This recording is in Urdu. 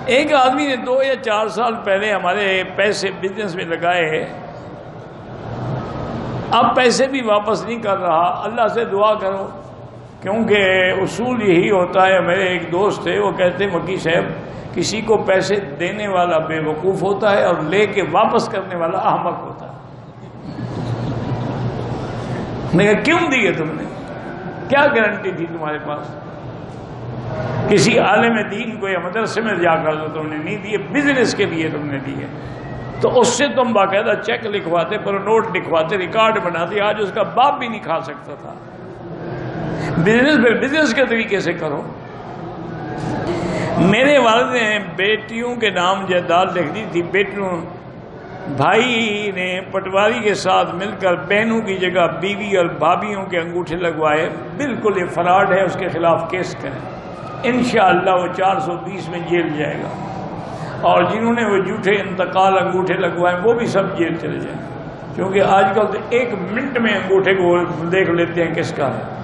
ایک آدمی نے 2 یا 4 سال پہلے ہمارے پیسے بزنس میں لگائے، اب پیسے بھی واپس نہیں کر رہا۔ اللہ سے دعا کرو، کیونکہ اصول یہی ہوتا ہے۔ میرے ایک دوست تھے، وہ کہتے مکی صاحب کسی کو پیسے دینے والا بے وقوف ہوتا ہے اور لے کے واپس کرنے والا احمق ہوتا ہے۔ میں کہا کیوں دیے تم نے؟ کیا گارنٹی تھی تمہارے پاس؟ کسی عالم دین کو یا مدرسے میں جا کر تم نے نہیں دیے، بزنس کے لیے تم نے دیے، تو اس سے تم باقاعدہ چیک لکھواتے، پر نوٹ لکھواتے، ریکارڈ بناتے۔ آج اس کا باپ بھی نہیں کھا سکتا تھا۔ بزنس پہ بزنس کے طریقے سے کرو۔ میرے والد نے بیٹیوں کے نام جائیداد لکھ دی تھی۔ بیٹیوں بھائی نے پٹواری کے ساتھ مل کر بہنوں کی جگہ بیوی اور بھابھیوں کے انگوٹھے لگوائے۔ بالکل یہ فراڈ ہے، اس کے خلاف کیس کریں، انشاءاللہ وہ 420 میں جیل جائے گا۔ اور جنہوں نے وہ جھوٹے انتقال انگوٹھے لگوائے وہ بھی سب جیل چلے جائیں، کیونکہ آج کل تو 1 منٹ میں انگوٹھے کو دیکھ لیتے ہیں کس کا ہے۔